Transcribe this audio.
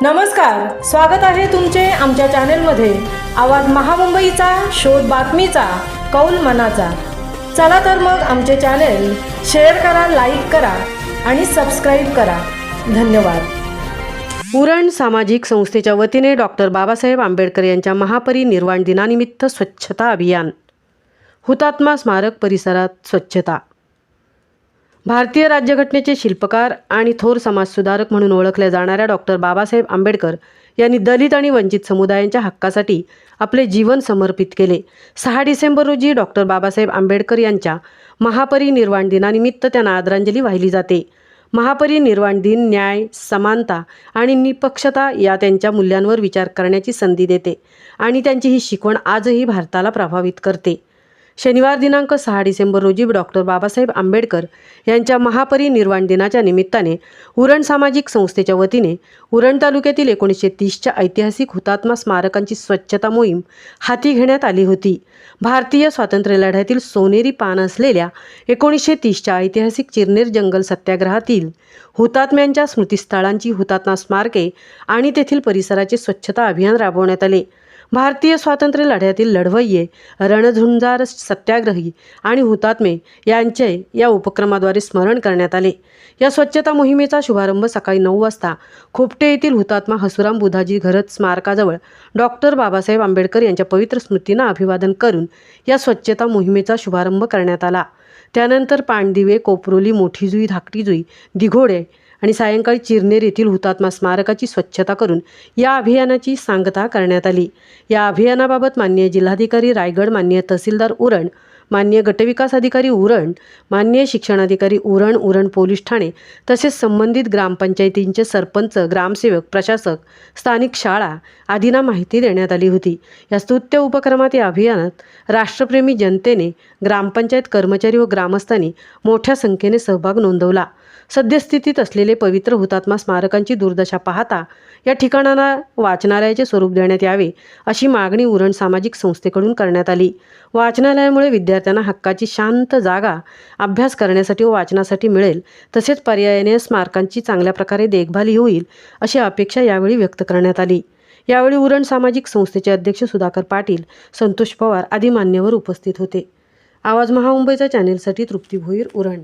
नमस्कार, स्वागत आहे तुमचे आमच्या चॅनेलमध्ये। आवाज महामुंबईचा, शोध बातमीचा, कौल मनाचा। चला तर मग आमचे चॅनेल शेअर करा, लाईक करा आणि सबस्क्राईब करा। धन्यवाद। उरण सामाजिक संस्थेच्या वतीने डॉक्टर बाबासाहेब आंबेडकर यांच्या महापरिनिर्वाण दिनानिमित्त स्वच्छता अभियान। हुतात्मा स्मारक परिसरात स्वच्छता। भारतीय राज्यघटनेचे शिल्पकार आणि थोर समाजसुधारक म्हणून ओळखल्या जाणाऱ्या डॉक्टर बाबासाहेब आंबेडकर यांनी दलित आणि वंचित समुदायांच्या हक्कासाठी आपले जीवन समर्पित केले। 6 डिसेंबर रोजी डॉक्टर बाबासाहेब आंबेडकर यांच्या महापरिनिर्वाण दिनानिमित्त त्यांना आदरांजली वाहिली जाते। महापरिनिर्वाण दिन न्याय, समानता आणि निपक्षता या त्यांच्या मूल्यांवर विचार करण्याची संधी देते आणि त्यांची ही शिकवण आजही भारताला प्रभावित करते। शनिवार दिनांक 6 डिसेंबर रोजी डॉक्टर बाबासाहेब आंबेडकर यांच्या महापरिनिर्वाण दिनाच्या निमित्ताने उरण सामाजिक संस्थेच्या वतीने उरण तालुक्यातील 1930च्या ऐतिहासिक हुतात्मा स्मारकांची स्वच्छता मोहीम हाती घेण्यात आली होती। भारतीय स्वातंत्र्य लढ्यातील सोनेरी पान असलेल्या 1930च्या ऐतिहासिक चिरनेर जंगल सत्याग्रहातील हुतात्म्यांच्या स्मृतिस्थळांची हुतात्मा स्मारके आणि तेथील परिसराचे स्वच्छता अभियान राबवण्यात आले। भारतीय स्वातंत्र्य लढ्यातील लढवय्ये, रणझुंजार सत्याग्रही आणि हुतात्मे यांचे या उपक्रमाद्वारे स्मरण करण्यात आले। या स्वच्छता मोहिमेचा शुभारंभ सकाळी 9 वाजता खोपटे येथील हुतात्मा हसुराम बुधाजी घरत स्मारकाजवळ डॉक्टर बाबासाहेब आंबेडकर यांच्या पवित्र स्मृतींना अभिवादन करून या स्वच्छता मोहिमेचा शुभारंभ करण्यात आला। त्यानंतर पाणदिवे, कोपरोली, मोठी जुई, धाकटी जुई, दिघोडे आणि सायंकाळी चिरनेर येथील हुतात्मा स्मारकाची स्वच्छता करून या अभियानाची सांगता करण्यात आली। या अभियानाबाबत माननीय जिल्हाधिकारी रायगड, माननीय तहसीलदार उरण, माननीय गटविकास अधिकारी उरण, माननीय शिक्षणाधिकारी उरण, उरण पोलीस ठाणे तसेच संबंधित ग्रामपंचायतींचे सरपंच, ग्रामसेवक, प्रशासक, स्थानिक शाळा आदींना माहिती देण्यात आली होती। या स्तुत्य उपक्रमात या अभियानात राष्ट्रप्रेमी जनतेने, ग्रामपंचायत कर्मचारी व ग्रामस्थांनी मोठ्या संख्येने सहभाग नोंदवला। सद्यस्थितीत असलेले पवित्र हुतात्मा स्मारकांची दुर्दशा पाहता या ठिकाणांना वाचनालयाचे स्वरूप देण्यात यावे अशी मागणी उरण सामाजिक संस्थेकडून करण्यात आली। वाचनालयामुळे विद्यार्थ्यांना हक्काची शांत जागा अभ्यास करण्यासाठी व वाचनासाठी मिळेल, तसेच पर्यायाने स्मारकांची चांगल्या प्रकारे देखभाल होईल अशी अपेक्षा यावेळी व्यक्त करण्यात आली। यावेळी उरण सामाजिक संस्थेचे अध्यक्ष सुधाकर पाटील, संतोष पवार आदी मान्यवर उपस्थित होते। आवाज महामुंबईच्या चॅनेलसाठी तृप्ती भोईर, उरण।